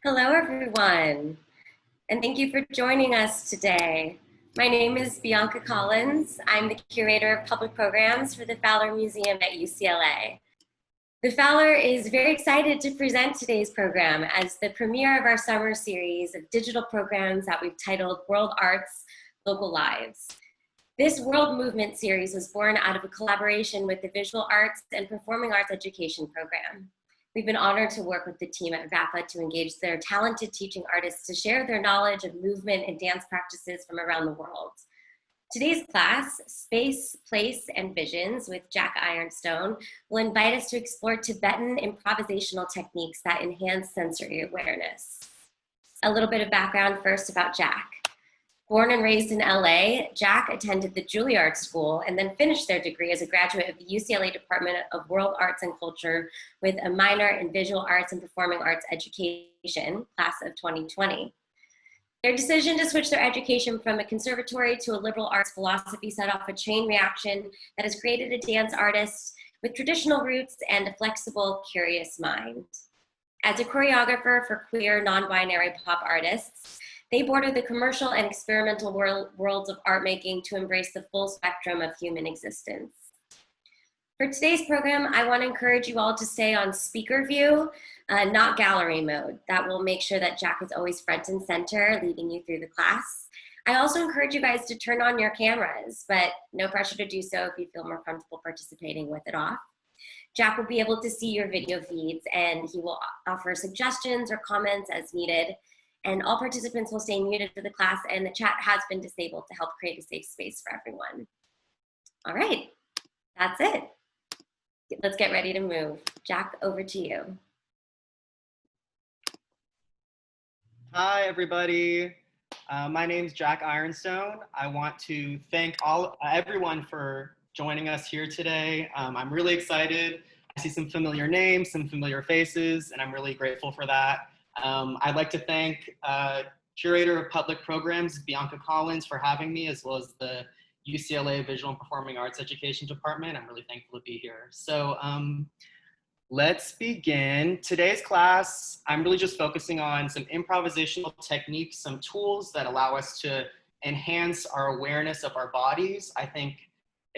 Hello, everyone, and thank you for joining us today. My name is Bianca Collins. I'm the curator of public programs for the Fowler Museum at UCLA. The Fowler is very excited to present today's program as the premiere of our summer series of digital programs that we've titled World Arts, Local Lives. This World Movement series was born out of a collaboration with the Visual Arts and Performing Arts Education program. We've been honored to work with the team at VAPAE to engage their talented teaching artists to share their knowledge of movement and dance practices from around the world. Today's class, Space, Place, and Visions with Jack Ironstone, will invite us to explore Tibetan improvisational techniques that enhance sensory awareness. A little bit of background first about Jack. Born and raised in LA, Jack attended the Juilliard School and then finished their degree as a graduate of the UCLA Department of World Arts and Culture with a minor in Visual Arts and Performing Arts Education, class of 2020. Their decision to switch their education from a conservatory to a liberal arts philosophy set off a chain reaction that has created a dance artist with traditional roots and a flexible, curious mind. As a choreographer for queer, non-binary pop artists, they border the commercial and experimental worlds of art making to embrace the full spectrum of human existence. For today's program, I want to encourage you all to stay on speaker view, not gallery mode. That will make sure that Jack is always front and center, leading you through the class. I also encourage you guys to turn on your cameras, but no pressure to do so if you feel more comfortable participating with it off. Jack will be able to see your video feeds and he will offer suggestions or comments as needed. And all participants will stay muted for the class, and the chat has been disabled to help create a safe space for everyone. All right, that's it. Let's get ready to move. Jack, over to you. Hi, everybody. My name is Jack Ironstone. I want to thank everyone for joining us here today. I'm really excited. I see some familiar names, some familiar faces, and I'm really grateful for that. I'd like to thank Curator of Public Programs, Bianca Collins, for having me, as well as the UCLA Visual and Performing Arts Education Department. I'm really thankful to be here. So let's begin. Today's class, I'm really just focusing on some improvisational techniques, some tools that allow us to enhance our awareness of our bodies. I think,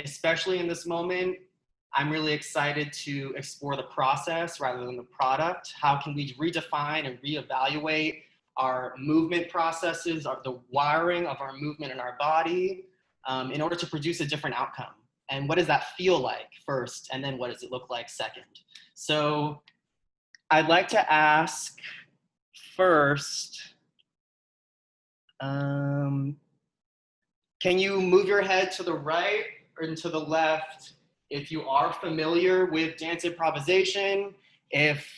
especially in this moment, I'm really excited to explore the process rather than the product. How can we redefine and reevaluate our movement processes, the wiring of our movement in our body in order to produce a different outcome? And what does that feel like first? And then what does it look like second? So I'd like to ask first, can you move your head to the right or to the left if you are familiar with dance improvisation, if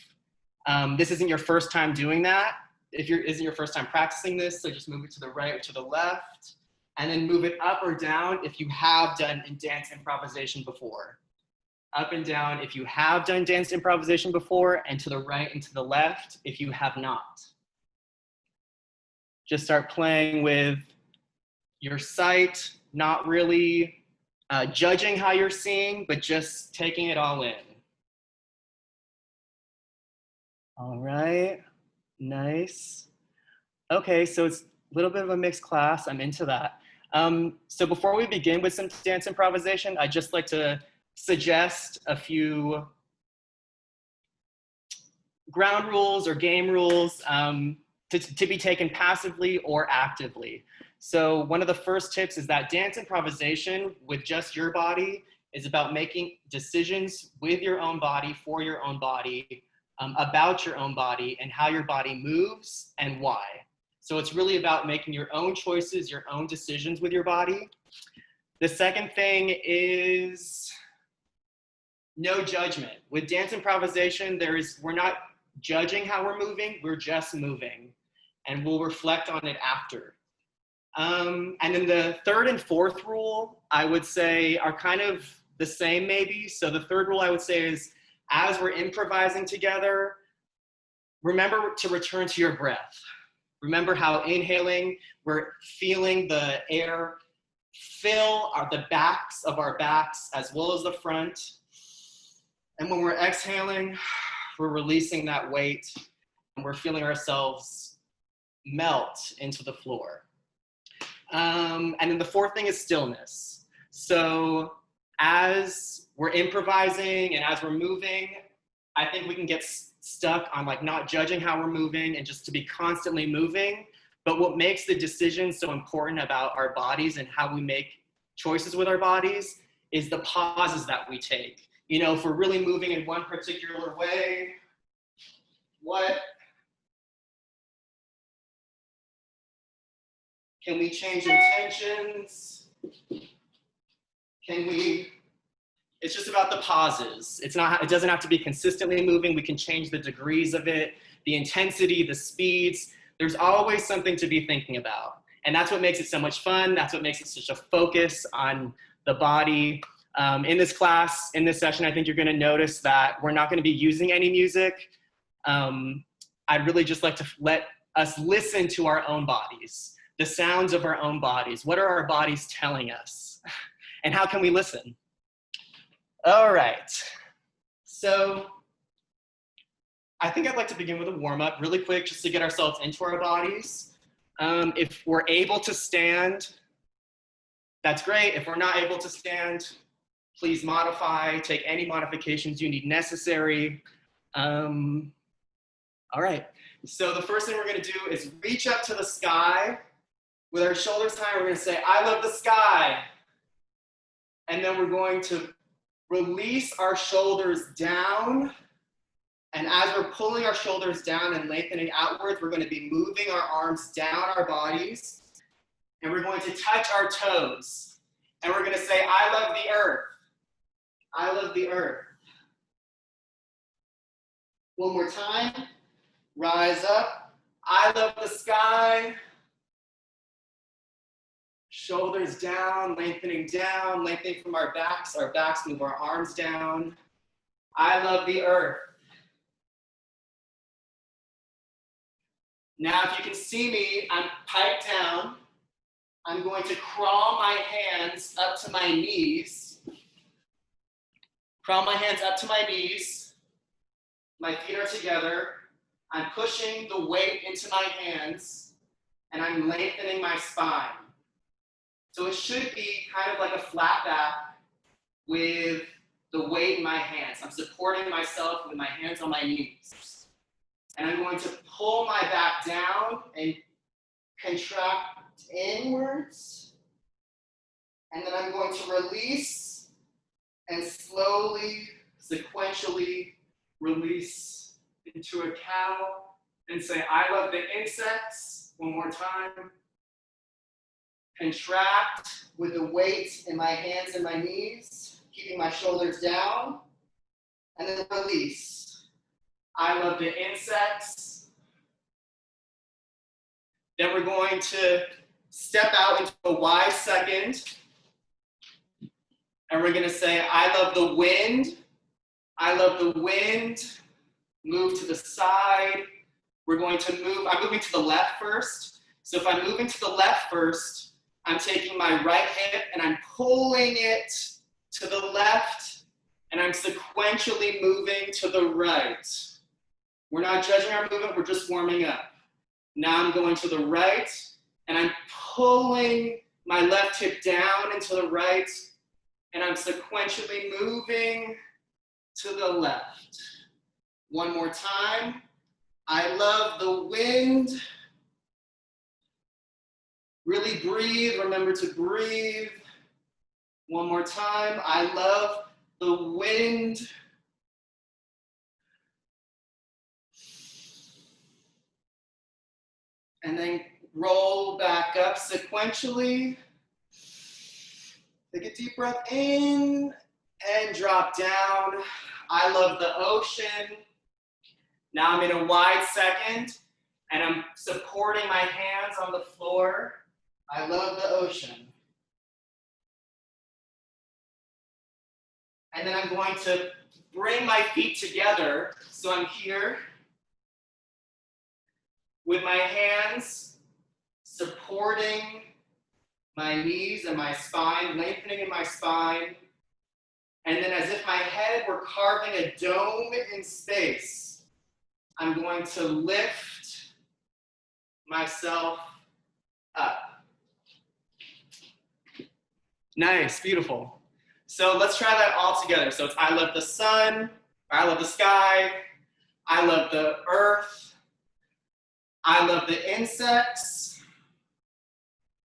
this isn't your first time doing that, if isn't your first time practicing this, so just move it to the right or to the left, and then move it up or down if you have done dance improvisation before. Up and down if you have done dance improvisation before, and to the right and to the left if you have not. Just start playing with your sight, not really judging how you're seeing, but just taking it all in. All right, nice. Okay, so it's a little bit of a mixed class. I'm into that. So before we begin with some dance improvisation, I'd just like to suggest a few ground rules or game rules to be taken passively or actively. So one of the first tips is that dance improvisation with just your body is about making decisions with your own body, for your own body, about your own body and how your body moves and why. So it's really about making your own choices, your own decisions with your body. The second thing is no judgment. With dance improvisation, we're not judging how we're moving, we're just moving, and we'll reflect on it after. And then the third and fourth rule, I would say, are kind of the same maybe. So the third rule I would say is, as we're improvising together, remember to return to your breath. Remember how inhaling, we're feeling the air fill the backs of our backs as well as the front. And when we're exhaling, we're releasing that weight we're feeling ourselves melt into the floor. And then the fourth thing is stillness. So as we're improvising and as we're moving, I think we can get stuck on like not judging how we're moving and just to be constantly moving. But what makes the decision so important about our bodies and how we make choices with our bodies is the pauses that we take. You know, if we're really moving in one particular way, what can we change intentions? Can we, it's just about the pauses. It doesn't have to be consistently moving. We can change the degrees of it, the intensity, the speeds. There's always something to be thinking about. And that's what makes it so much fun. That's what makes it such a focus on the body. In this class, in this session, I think you're gonna notice that we're not gonna be using any music. I'd really just like to let us listen to our own bodies, the sounds of our own bodies. What are our bodies telling us? And how can we listen? All right, so I think I'd like to begin with a warm-up really quick just to get ourselves into our bodies. If we're able to stand, that's great. If we're not able to stand, please modify, take any modifications you need necessary. All right, so the first thing we're gonna do is reach up to the sky. With our shoulders high, we're gonna say, I love the sky. And then we're going to release our shoulders down. And as we're pulling our shoulders down and lengthening outwards, we're gonna be moving our arms down our bodies. And we're going to touch our toes. And we're gonna say, I love the earth. I love the earth. One more time. Rise up. I love the sky. Shoulders down, lengthening from our backs. Our backs move our arms down. I love the earth. Now, if you can see me, I'm piped down. I'm going to crawl my hands up to my knees. Crawl my hands up to my knees. My feet are together. I'm pushing the weight into my hands, and I'm lengthening my spine. So it should be kind of like a flat back with the weight in my hands. I'm supporting myself with my hands on my knees. And I'm going to pull my back down and contract inwards. And then I'm going to release and slowly, sequentially release into a cow and say, I love the insects. One more time. Contract with the weight in my hands and my knees, keeping my shoulders down, and then release. I love the insects. Then we're going to step out into a wide second, and we're gonna say, I love the wind. I love the wind. Move to the side. We're going to move, I'm moving to the left first. So if I'm moving to the left first, I'm taking my right hip and I'm pulling it to the left, and I'm sequentially moving to the right. We're not judging our movement, we're just warming up. Now I'm going to the right, and I'm pulling my left hip down and to the right, and I'm sequentially moving to the left. One more time. I love the wind. Really breathe, remember to breathe. One more time. I love the wind. And then roll back up sequentially. Take a deep breath in and drop down. I love the ocean. Now I'm in a wide second and I'm supporting my hands on the floor. I love the ocean. And then I'm going to bring my feet together. So I'm here with my hands supporting my knees and my spine, lengthening in my spine. And then as if my head were carving a dome in space, I'm going to lift myself up. Nice, beautiful. So let's try that all together. So it's I love the sun, or I love the sky, I love the earth, I love the insects.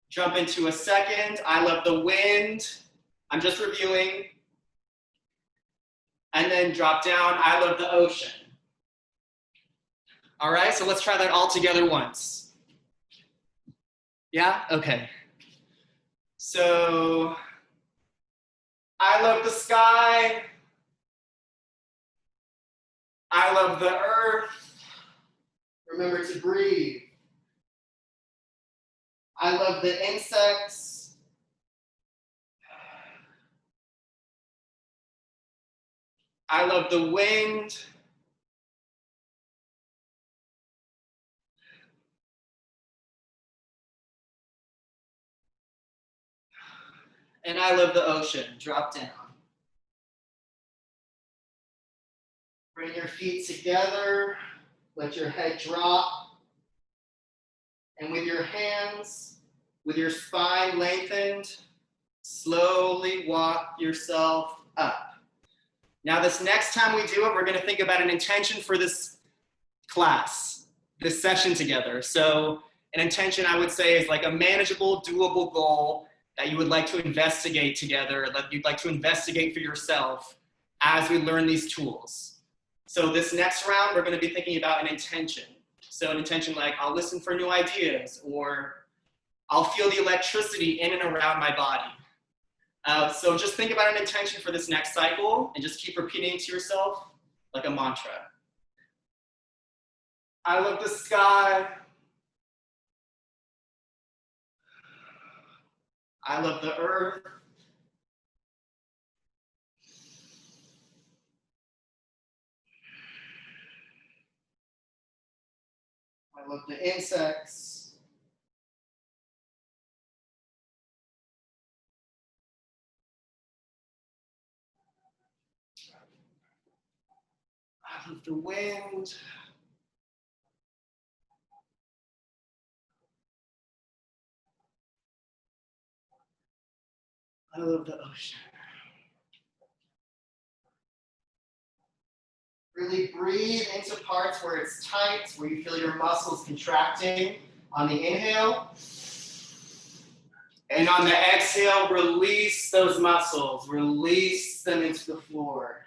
Jump into a second. I love the wind. I'm just reviewing. And then drop down. I love the ocean. All right, so let's try that all together once. Yeah? Okay. So, I love the sky. I love the earth. Remember to breathe. I love the insects. I love the wind. And I love the ocean. Drop down. Bring your feet together. Let your head drop. And with your hands, with your spine lengthened, slowly walk yourself up. Now this next time we do it, we're gonna think about an intention for this class, this session together. So an intention I would say is like a manageable, doable goal that you would like to investigate together, that you'd like to investigate for yourself as we learn these tools. So this next round, we're gonna be thinking about an intention. So an intention like, I'll listen for new ideas, or I'll feel the electricity in and around my body. So just think about an intention for this next cycle and just keep repeating it to yourself like a mantra. I love the sky. I love the earth. I love the insects. I love the wind. I love the ocean. Really breathe into parts where it's tight, where you feel your muscles contracting on the inhale. And on the exhale, release those muscles. Release them into the floor.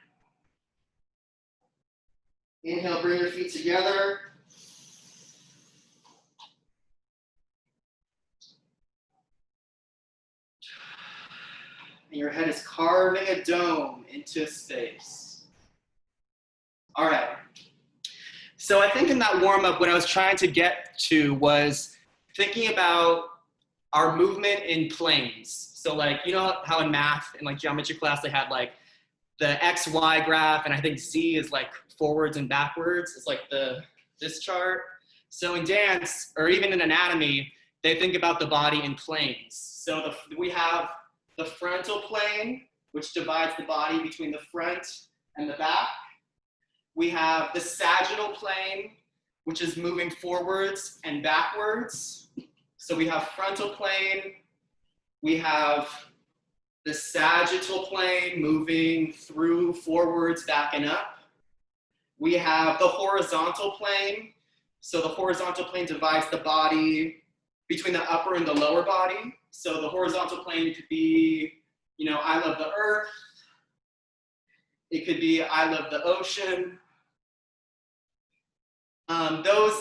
Inhale, bring your feet together. And your head is carving a dome into space. All right. So I think in that warm-up, what I was trying to get to was thinking about our movement in planes. So like, you know how in math, in like geometry class, they had like the X, Y graph, and I think Z is like forwards and backwards. It's like this chart. So in dance, or even in anatomy, they think about the body in planes. So we have the frontal plane, which divides the body between the front and the back. We have the sagittal plane, which is moving forwards and backwards. So we have frontal plane. We have the sagittal plane moving through forwards, back and up. We have the horizontal plane. So the horizontal plane divides the body between the upper and the lower body. So the horizontal plane could be, you know, I love the earth. It could be I love the ocean.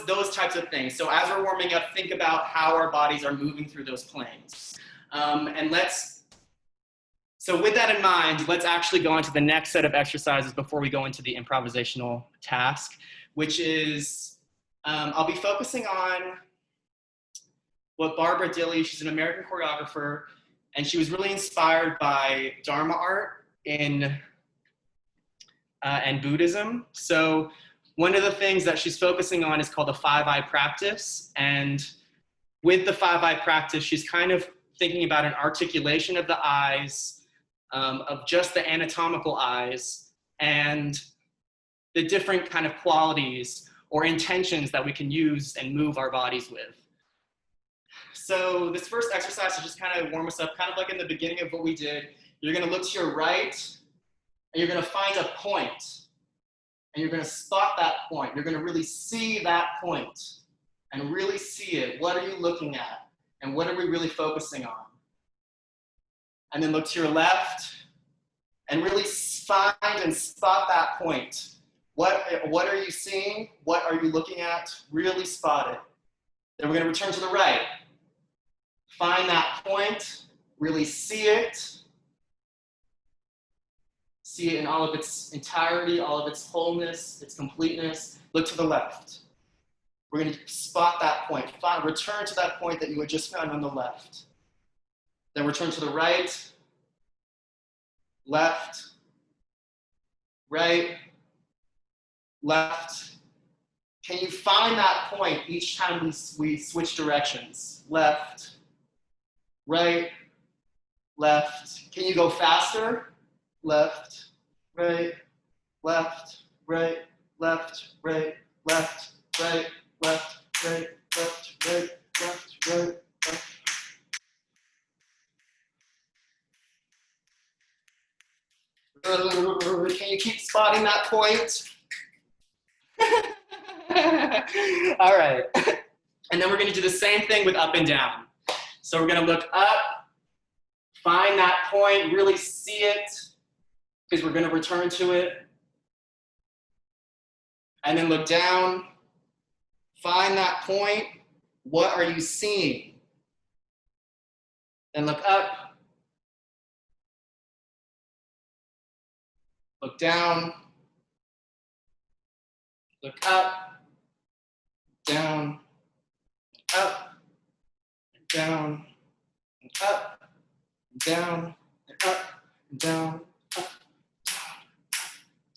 Those types of things. So as we're warming up, think about how our bodies are moving through those planes. So with that in mind, let's actually go into the next set of exercises before we go into the improvisational task, which is, I'll be focusing on what Barbara Dilley, she's an American choreographer, and she was really inspired by Dharma art and Buddhism. So one of the things that she's focusing on is called the 5-eye practice. And with the 5-eye practice, she's kind of thinking about an articulation of the eyes, of just the anatomical eyes, and the different kind of qualities or intentions that we can use and move our bodies with. So this first exercise to just kind of warm us up, kind of like in the beginning of what we did, you're going to look to your right, and you're going to find a point, and you're going to spot that point. You're going to really see that point, and really see it. What are you looking at, and what are we really focusing on? And then look to your left, and really find and spot that point. What are you seeing? What are you looking at? Really spot it. Then we're going to return to the right. Find that point, really see it. See it in all of its entirety, all of its wholeness, its completeness. Look to the left. We're going to spot that point. Return to that point that you had just found on the left. Then return to the right, left, right, left. Can you find that point each time we switch directions? Left, right, left. Can you go faster? Left, right, left, right, left, right, left, right, left, right, left, right, left, right, left. Can you keep spotting that point? All right. And then we're going to do the same thing with up and down. So we're going to look up, find that point, really see it, because we're going to return to it. And then look down, find that point. What are you seeing? Then look up, look down, look up, down, up, down, and up, and down, and up, and down, up,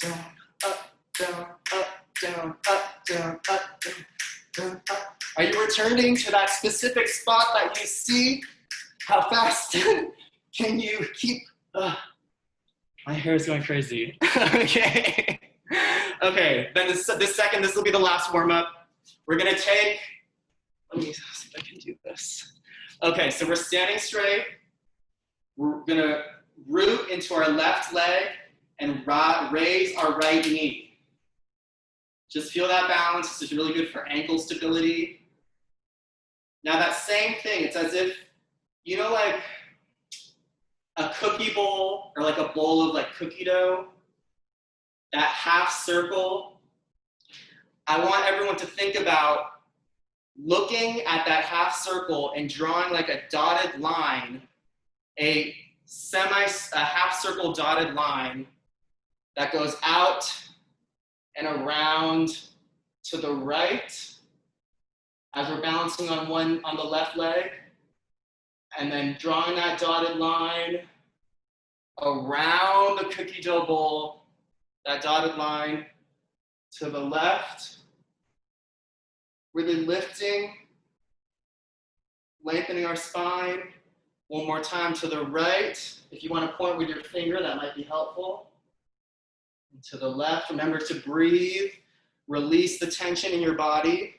down, up, down, up, down, up, down, up, down, down, up. Are you returning to that specific spot that you see? How fast can you keep? My hair is going crazy. Okay. Okay, then this will be the last warm-up. We're gonna take, let me see if I can do this. Okay, so we're standing straight. We're gonna root into our left leg and raise our right knee. Just feel that balance. This is really good for ankle stability. Now that same thing, it's as if, you know, like a cookie bowl or like a bowl of like cookie dough, that half circle. I want everyone to think about looking at that half circle and drawing like a dotted line, a half circle dotted line that goes out and around to the right as we're balancing on the left leg, and then drawing that dotted line around the cookie dough bowl, that dotted line to the left, really lifting, lengthening our spine. One more time to the right. If you want to point with your finger, that might be helpful. And to the left, remember to breathe, release the tension in your body.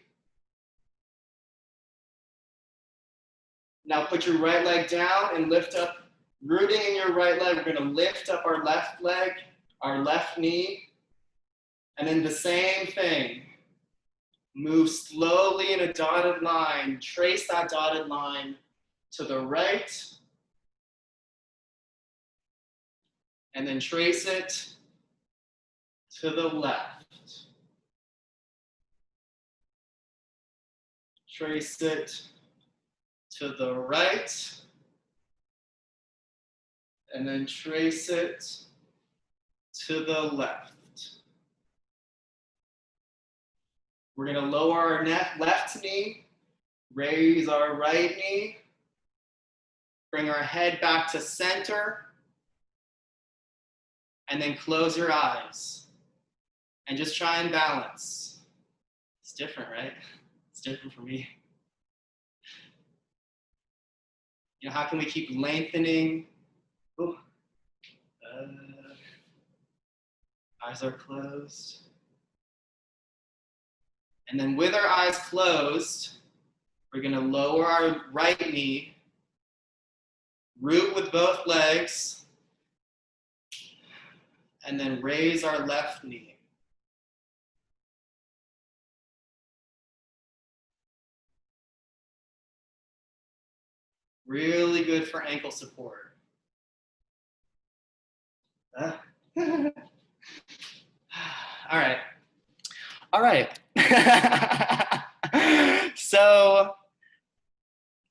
Now put your right leg down and lift up, rooting in your right leg. We're going to lift up our left leg, our left knee, and then the same thing. Move slowly in a dotted line. Trace that dotted line to the right, and then trace it to the left. Trace it to the right, and then trace it to the left. We're going to lower our left knee, raise our right knee, bring our head back to center, and then close your eyes. And just try and balance. It's different, right? It's different for me. You know, how can we keep lengthening? Ooh. Eyes are closed. And then with our eyes closed, we're gonna lower our right knee, root with both legs, and then raise our left knee. Really good for ankle support. All right. All right. So,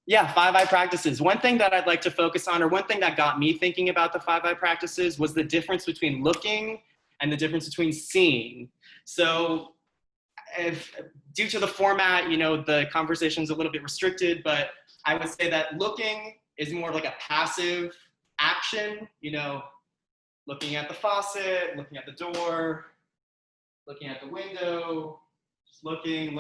yeah, 5-eye practices. One thing that I'd like to focus on, or one thing that got me thinking about the 5-eye practices, was the difference between looking and the difference between seeing. So, due to the format, you know, the conversation's a little bit restricted, but I would say that looking is more like a passive action, you know, looking at the faucet, looking at the door, looking at the window, just looking.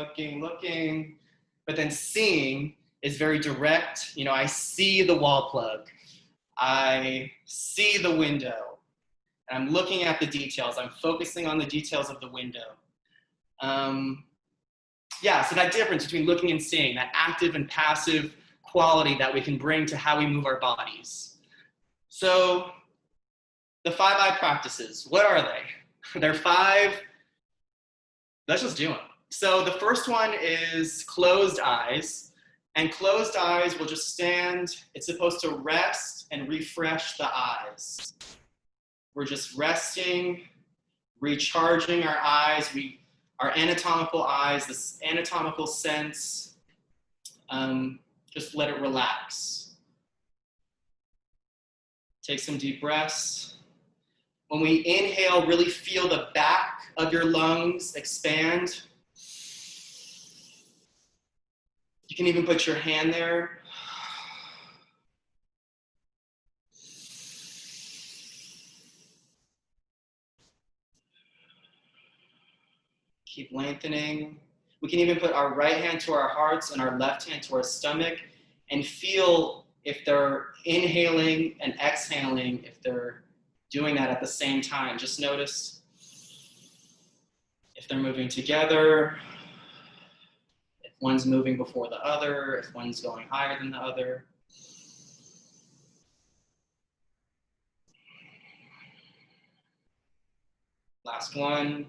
But then seeing is very direct. You know, I see the wall plug. I see the window. And I'm looking at the details. I'm focusing on the details of the window. Yeah, so that difference between looking and seeing, that active and passive quality that we can bring to how we move our bodies. So the 5-eye practices, what are they? They're 5, let's just do them. So the first one is closed eyes, and closed eyes will just stand, it's supposed to rest and refresh the eyes. We're just resting, recharging our eyes, our anatomical eyes, this anatomical sense, just let it relax. Take some deep breaths. When we inhale, really feel the back of your lungs expand. You can even put your hand there. Keep lengthening. We can even put our right hand to our hearts and our left hand to our stomach and feel if they're inhaling and exhaling, if they're doing that at the same time. Just notice if they're moving together, if one's moving before the other, if one's going higher than the other. Last one.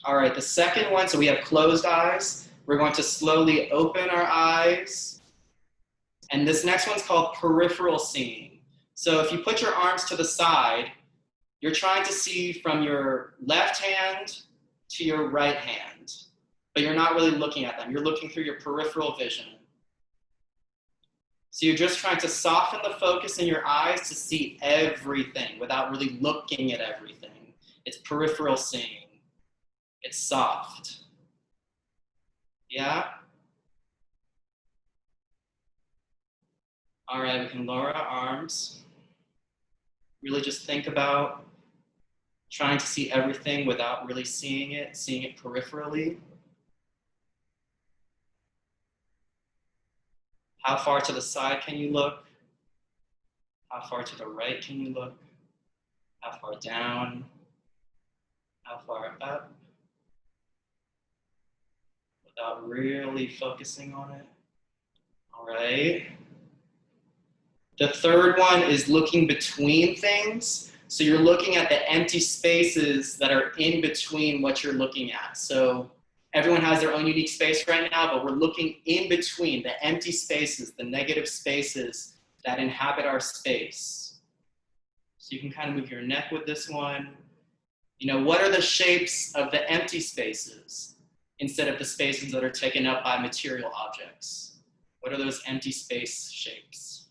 All right, the second one, so we have closed eyes. We're going to slowly open our eyes. And this next one's called peripheral singing. So if you put your arms to the side, you're trying to see from your left hand to your right hand, but you're not really looking at them. You're looking through your peripheral vision. So you're just trying to soften the focus in your eyes to see everything without really looking at everything. It's peripheral singing. It's soft. Yeah? All right, we can lower our arms. Really just think about trying to see everything without really seeing it peripherally. How far to the side can you look? How far to the right can you look? How far down? How far up? Without really focusing on it. All right. The third one is looking between things. So you're looking at the empty spaces that are in between what you're looking at. So everyone has their own unique space right now, but we're looking in between the empty spaces, the negative spaces that inhabit our space. So you can kind of move your neck with this one. You know, what are the shapes of the empty spaces instead of the spaces that are taken up by material objects? What are those empty space shapes?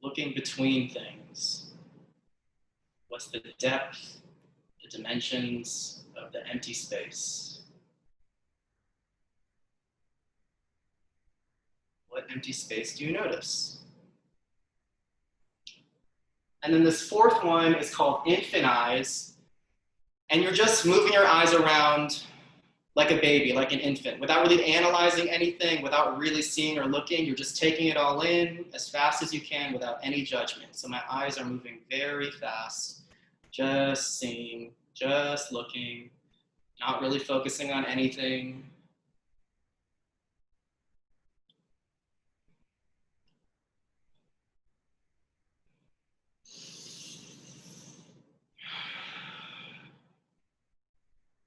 Looking between things. What's the depth, the dimensions of the empty space? What empty space do you notice? And then this fourth one is called infant eyes. And you're just moving your eyes around like a baby, like an infant, without really analyzing anything, without really seeing or looking. You're just taking it all in as fast as you can without any judgment. So my eyes are moving very fast, just seeing, just looking, not really focusing on anything.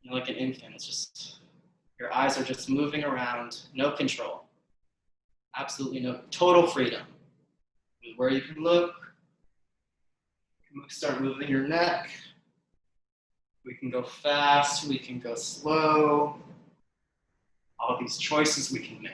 You're like an infant, it's just, your eyes are just moving around, no control. Absolutely no, total freedom. Where you can look, you can start moving your neck. We can go fast, we can go slow. All these choices we can make.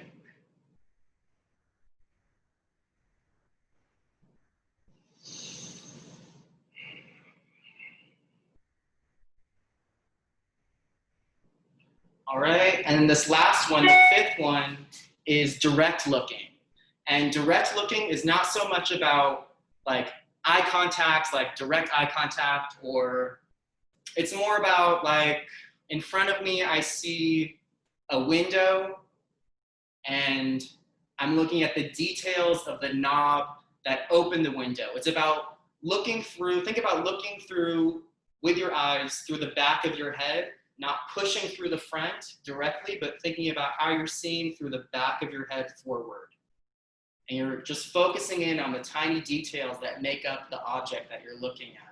All right, and this last one, the fifth one, is direct looking. And direct looking is not so much about like eye contact, like direct eye contact, or it's more about like in front of me, I see a window and I'm looking at the details of the knob that open the window. It's about looking through, think about looking through with your eyes through the back of your head, not pushing through the front directly, but thinking about how you're seeing through the back of your head forward. And you're just focusing in on the tiny details that make up the object that you're looking at.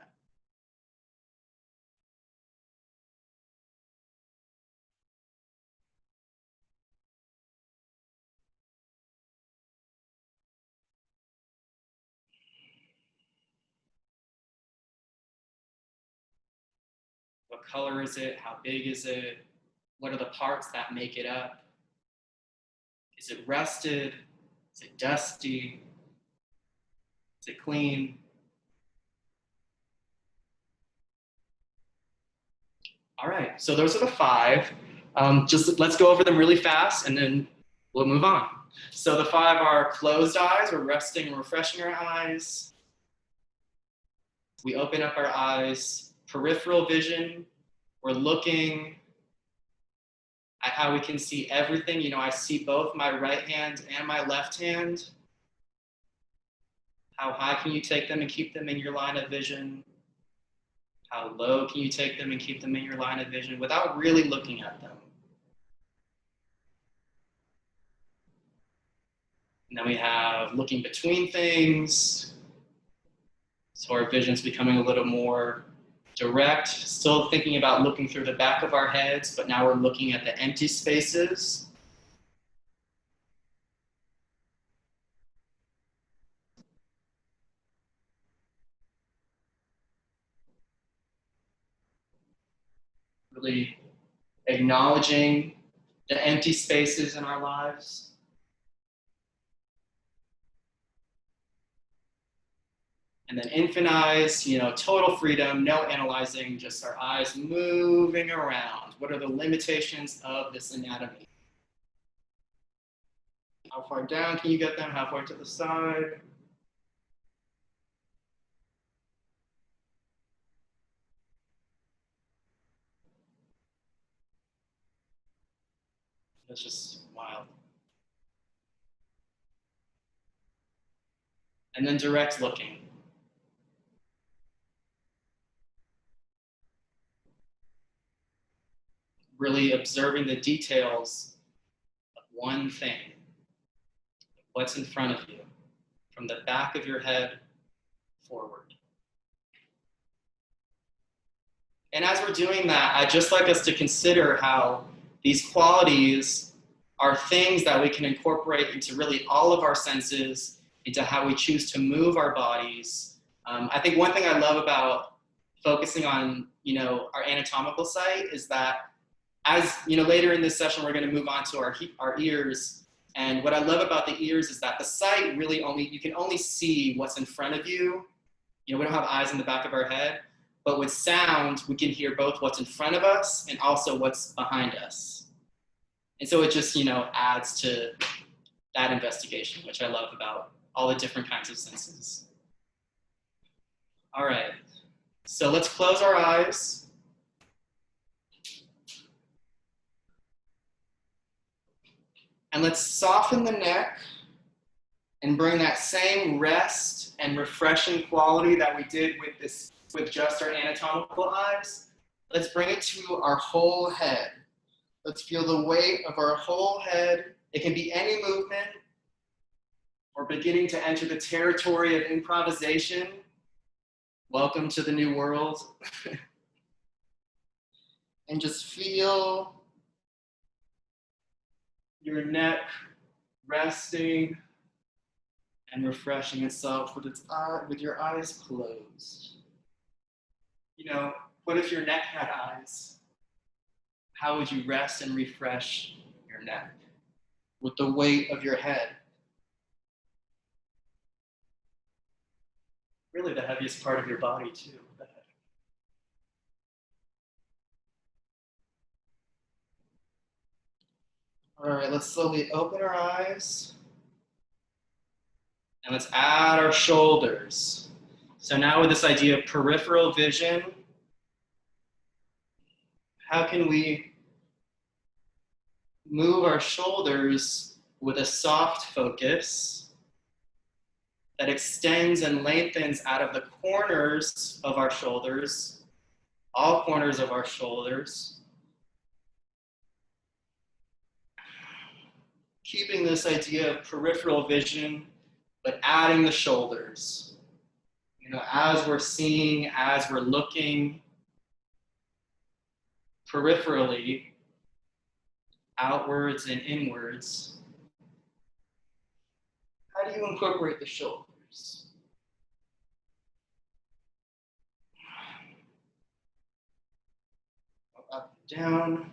What color is it? How big is it? What are the parts that make it up? Is it rusted? Is it dusty? Is it clean? All right, so those are the five. Just let's go over them really fast and then we'll move on. So the five are closed eyes, we're resting and refreshing our eyes. We open up our eyes. Peripheral vision, we're looking at how we can see everything. You know, I see both my right hand and my left hand. How high can you take them and keep them in your line of vision? How low can you take them and keep them in your line of vision without really looking at them? And then we have looking between things. So our vision's becoming a little more direct, still thinking about looking through the back of our heads, but now we're looking at the empty spaces. Really acknowledging the empty spaces in our lives. And then infant eyes, you know, total freedom, no analyzing, just our eyes moving around. What are the limitations of this anatomy? How far down can you get them? How far to the side? That's just wild. And then direct looking. Really observing the details of one thing. What's in front of you, from the back of your head forward. And as we're doing that, I'd just like us to consider how these qualities are things that we can incorporate into really all of our senses, into how we choose to move our bodies. I think one thing I love about focusing on, you know, our anatomical site is that as, you know, later in this session, we're going to move on to our ears. And what I love about the ears is that the sight really you can only see what's in front of you. You know, we don't have eyes in the back of our head, but with sound, we can hear both what's in front of us and also what's behind us. And so it just, you know, adds to that investigation, which I love about all the different kinds of senses. All right, so let's close our eyes. And let's soften the neck and bring that same rest and refreshing quality that we did with just our anatomical eyes. Let's bring it to our whole head. Let's feel the weight of our whole head. It can be any movement. We're beginning to enter the territory of improvisation. Welcome to the new world. And just feel your neck resting and refreshing itself with your eyes closed. You know, what if your neck had eyes? How would you rest and refresh your neck? With the weight of your head. Really the heaviest part of your body too, the head. All right, let's slowly open our eyes. And let's add our shoulders. So now with this idea of peripheral vision, how can we move our shoulders with a soft focus that extends and lengthens out of the corners of our shoulders, all corners of our shoulders, keeping this idea of peripheral vision, but adding the shoulders. You know, as we're seeing, as we're looking peripherally, outwards and inwards, how do you incorporate the shoulders? Up, down.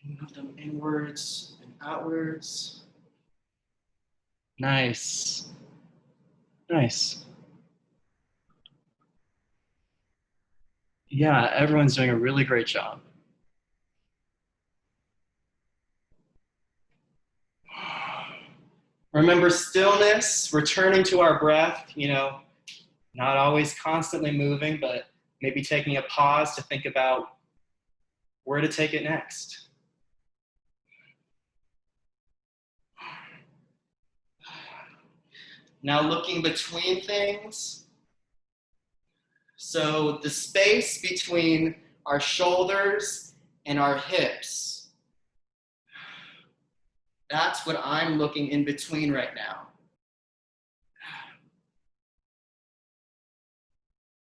Move them inwards and outwards. Nice. Nice. Yeah, everyone's doing a really great job. Remember stillness, returning to our breath, you know, not always constantly moving, but maybe taking a pause to think about where to take it next. Now looking between things. So the space between our shoulders and our hips. That's what I'm looking in between right now.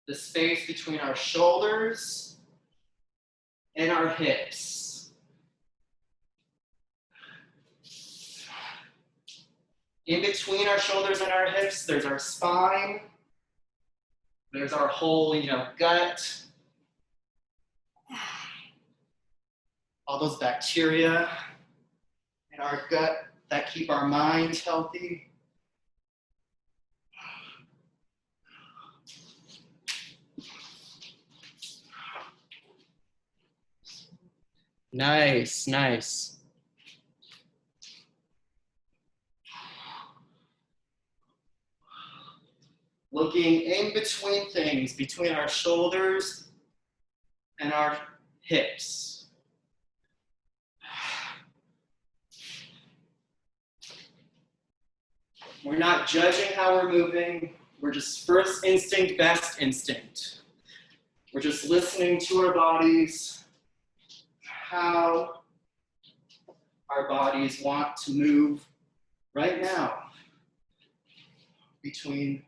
The space between our shoulders and our hips. In between our shoulders and our hips, there's our spine. There's our whole, you know, gut. All those bacteria in our gut that keep our mind healthy. Nice, nice. Looking in between things, between our shoulders and our hips. We're not judging how we're moving. We're just first instinct, best instinct. We're just listening to our bodies, how our bodies want to move right now between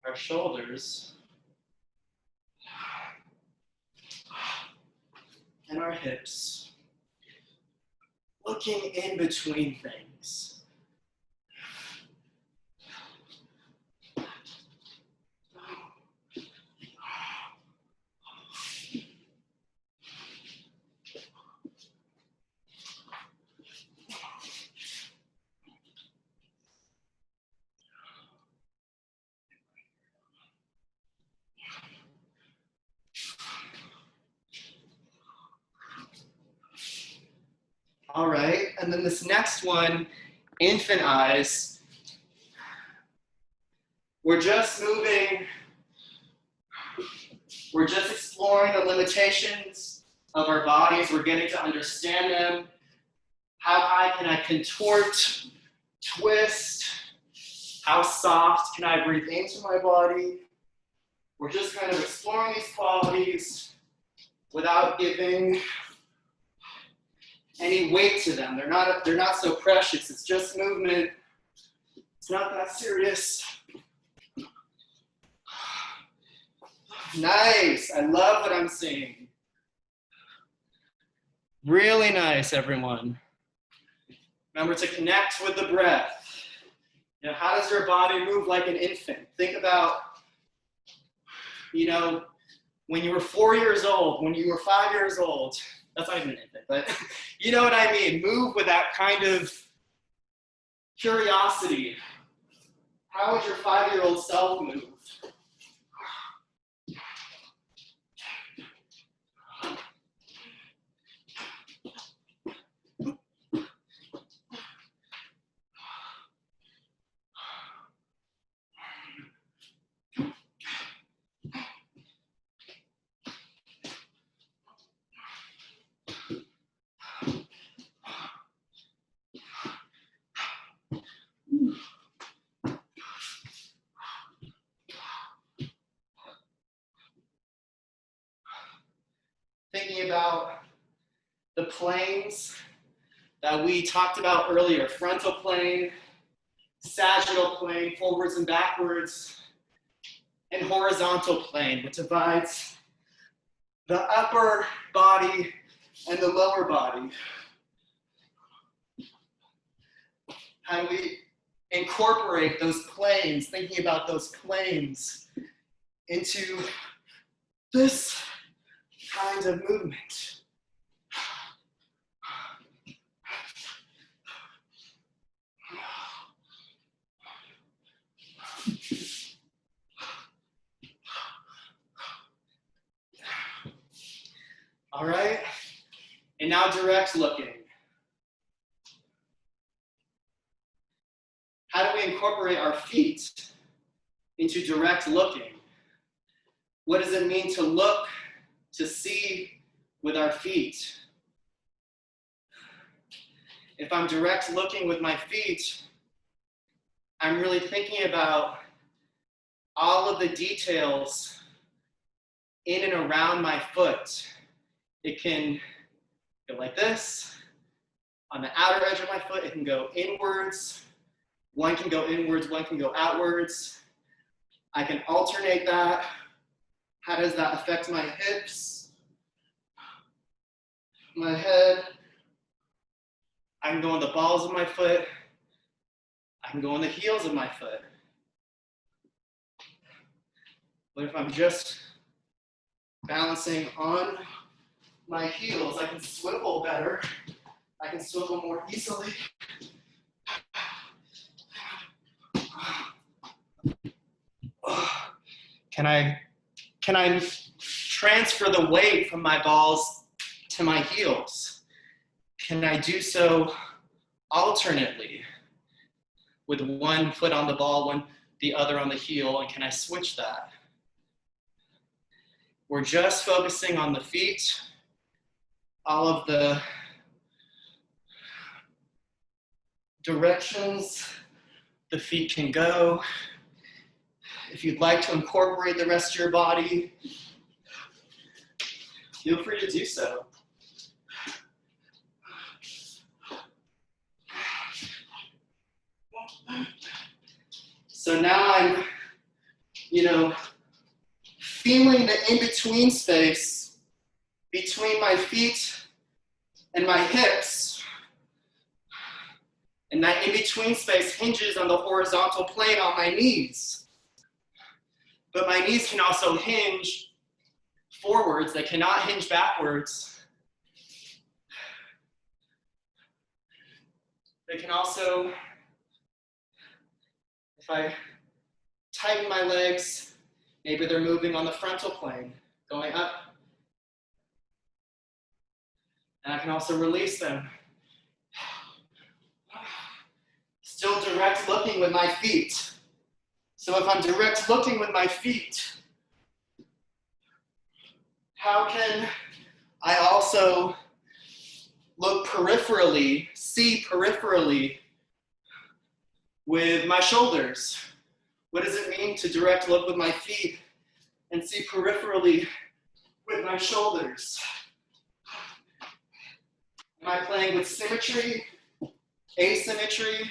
our shoulders and our hips, looking in between things. All right, and then this next one, infant eyes. We're just moving, we're just exploring the limitations of our bodies. We're getting to understand them. How high can I contort, twist? How soft can I breathe into my body? We're just kind of exploring these qualities without giving any weight to them. They're not so precious. It's just movement. It's not that serious. Nice. I love what I'm seeing. Really nice, everyone. Remember to connect with the breath. You know, how does your body move like an infant? Think about, you know, when you were 4 years old, when you were 5 years old. That's not even an infant, but you know what I mean. Move with that kind of curiosity. How would your 5-year-old self move? Thinking about the planes that we talked about earlier, frontal plane, sagittal plane, forwards and backwards, and horizontal plane, which divides the upper body and the lower body. How we incorporate those planes, thinking about those planes into this kind of movement. All right, and now direct looking. How do we incorporate our feet into direct looking? What does it mean to look, to see with our feet? If I'm direct looking with my feet, I'm really thinking about all of the details in and around my foot. It can go like this. On the outer edge of my foot, it can go inwards. One can go inwards, one can go outwards. I can alternate that. How does that affect my hips? My head? I can go on the balls of my foot. I can go on the heels of my foot. But if I'm just balancing on my heels, I can swivel better. I can swivel more easily. Can I transfer the weight from my balls to my heels? Can I do so alternately with one foot on the ball, the other on the heel, and can I switch that? We're just focusing on the feet, all of the directions the feet can go. If you'd like to incorporate the rest of your body, feel free to do so. So now I'm, feeling the in-between space between my feet and my hips. And that in-between space hinges on the horizontal plane on my knees. But my knees can also hinge forwards. They cannot hinge backwards. They can also, if I tighten my legs, maybe they're moving on the frontal plane, going up. And I can also release them. Still direct looking with my feet. So if I'm direct looking with my feet, how can I also also look peripherally, see peripherally with my shoulders. What does it mean to direct look with my feet and see peripherally with my shoulders? Am I playing with symmetry, asymmetry?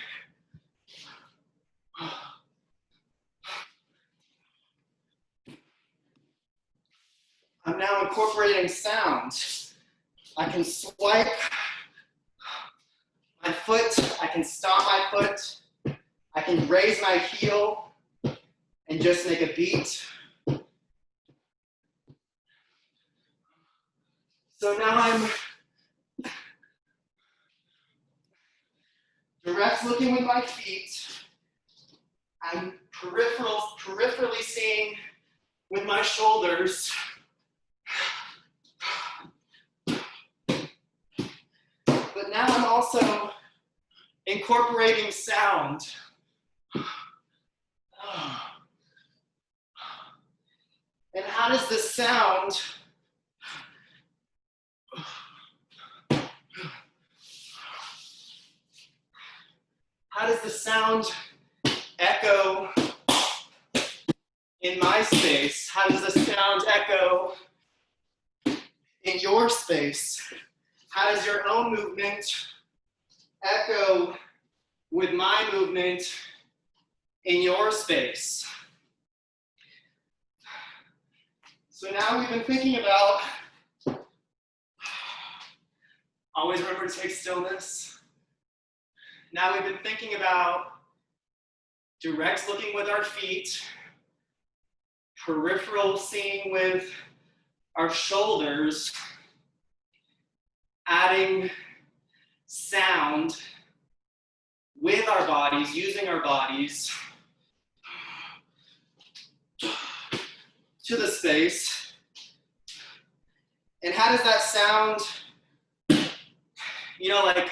I'm now incorporating sound. I can swipe my foot, I can stomp my foot, I can raise my heel and just make a beat. So now I'm direct looking with my feet. I'm peripherally seeing with my shoulders. But now I'm also incorporating sound. And how does this sound echo in my space? How does the sound echo in your space? How does your own movement echo with my movement in your space? So now we've been thinking about, always remember to take stillness. Now we've been thinking about direct looking with our feet, peripheral seeing with our shoulders, adding sound with our bodies, using our bodies to the space. And how does that sound, like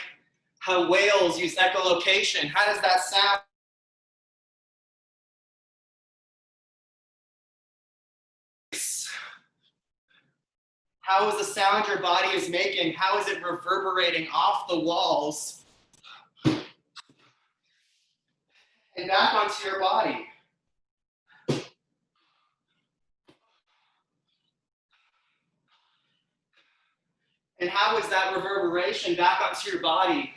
how whales use echolocation, how does that sound? How is the sound your body is making? How is it reverberating off the walls and back onto your body? And how is that reverberation back onto your body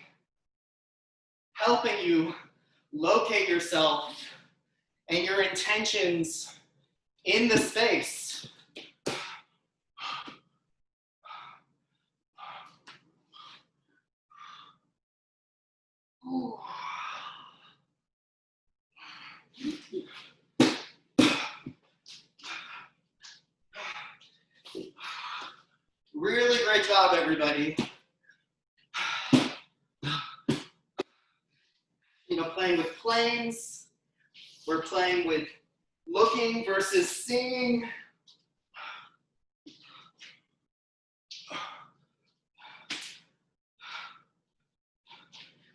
helping you locate yourself and your intentions in the space? Ooh. Really great job, everybody. Playing with planes. We're playing with looking versus seeing.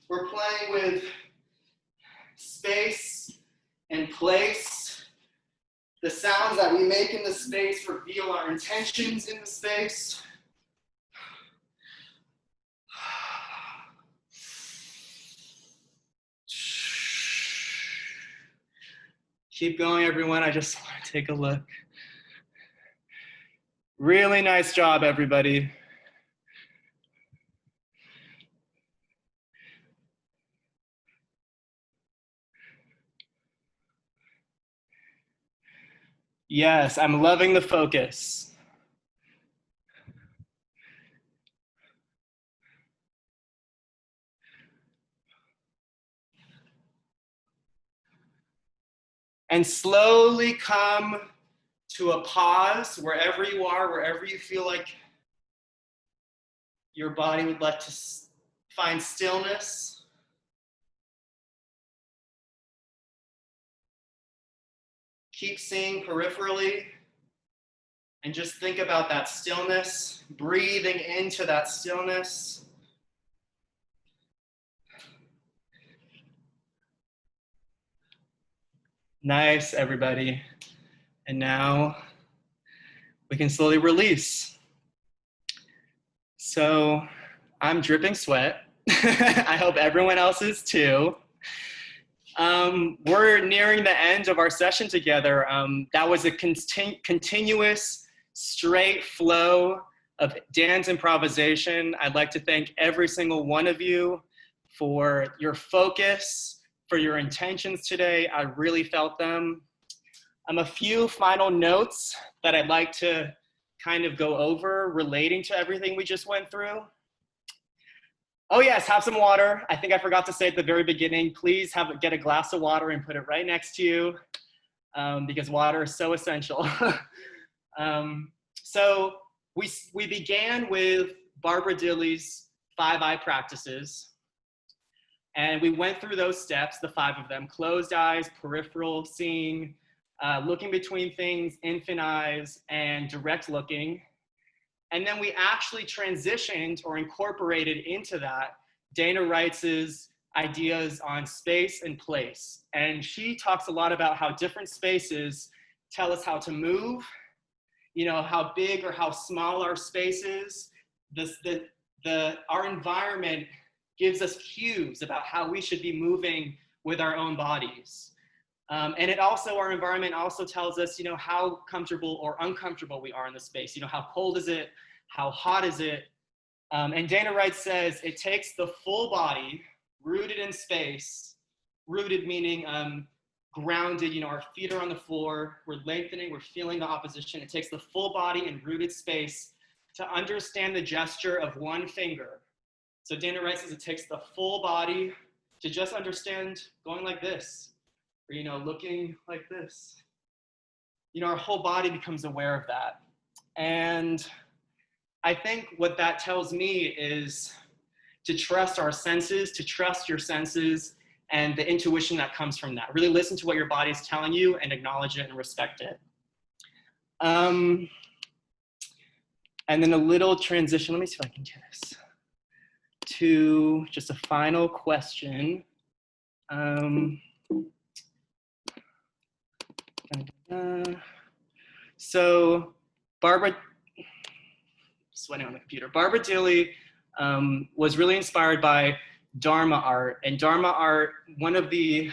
We're playing with space and place. The sounds that we make in the space reveal our intentions in the space. Keep going, everyone. I just want to take a look. Really nice job, everybody. Yes, I'm loving the focus. And slowly come to a pause wherever you are, wherever you feel like your body would like to find stillness. Keep seeing peripherally and just think about that stillness, breathing into that stillness. Nice, everybody. And now we can slowly release. So I'm dripping sweat. I hope everyone else is too. We're nearing the end of our session together. That was a continuous, straight flow of dance improvisation. I'd like to thank every single one of you for your focus, for your intentions today. I really felt them. A few final notes that I'd like to kind of go over relating to everything we just went through. Oh yes, have some water. I think I forgot to say at the very beginning, please get a glass of water and put it right next to you because water is so essential. So we began with Barbara Dilley's 5-eye practices. And we went through those steps, the 5 of them: closed eyes, peripheral seeing, looking between things, infant eyes, and direct looking. And then we actually transitioned or incorporated into that Dana Reitz's ideas on space and place. And she talks a lot about how different spaces tell us how to move, how big or how small our space is. Our environment gives us cues about how we should be moving with our own bodies. And our environment also tells us, how comfortable or uncomfortable we are in the space. How cold is it? How hot is it? And Dana Reitz says it takes the full body, rooted in space, rooted meaning grounded, our feet are on the floor, we're lengthening, we're feeling the opposition. It takes the full body in rooted space to understand the gesture of one finger. So Dana Reitz says it takes the full body to just understand going like this, or, looking like this. Our whole body becomes aware of that. And I think what that tells me is to trust our senses, to trust your senses and the intuition that comes from that. Really listen to what your body is telling you and acknowledge it and respect it. And then a little transition, let me see if I can do this, to just a final question. So Barbara Dilley was really inspired by Dharma art. And Dharma art, one of the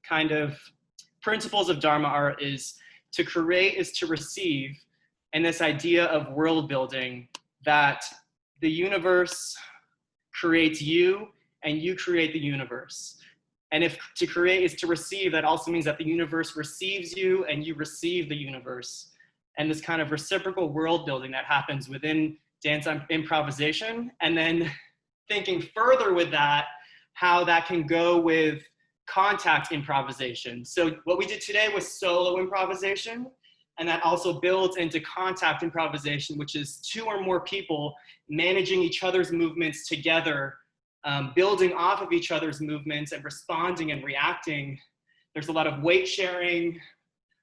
kind of principles of Dharma art is to create is to receive. And this idea of world building, that the universe creates you and you create the universe. And if to create is to receive, that also means that the universe receives you and you receive the universe. And this kind of reciprocal world building that happens within dance improvisation. And then thinking further with that, how that can go with contact improvisation. So what we did today was solo improvisation, and that also builds into contact improvisation, which is 2 or more people managing each other's movements together, building off of each other's movements and responding and reacting. There's a lot of weight sharing.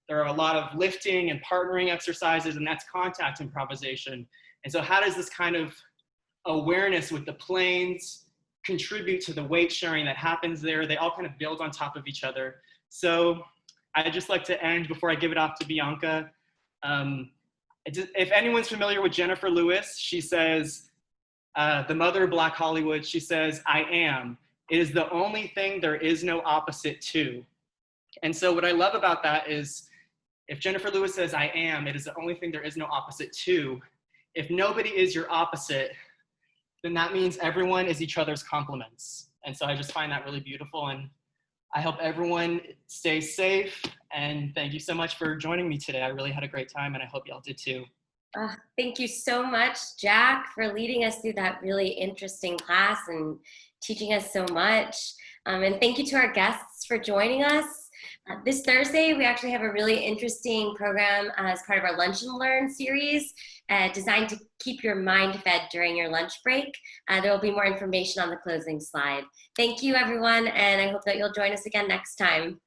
There are a lot of lifting and partnering exercises, and that's contact improvisation. And so how does this kind of awareness with the planes contribute to the weight sharing that happens there? They all kind of build on top of each other. So I'd just like to end before I give it off to Bianca. If anyone's familiar with Jennifer Lewis, she says, the mother of Black Hollywood, she says, "I am. It is the only thing there is no opposite to." And so what I love about that is, if Jennifer Lewis says, "I am, it is the only thing there is no opposite to," if nobody is your opposite, then that means everyone is each other's complements. And so I just find that really beautiful. And I hope everyone stays safe. And thank you so much for joining me today. I really had a great time, and I hope y'all did too. Thank you so much, Jack, for leading us through that really interesting class and teaching us so much. And thank you to our guests for joining us. This Thursday, we actually have a really interesting program as part of our Lunch and Learn series designed to keep your mind fed during your lunch break. There will be more information on the closing slide. Thank you, everyone, and I hope that you'll join us again next time.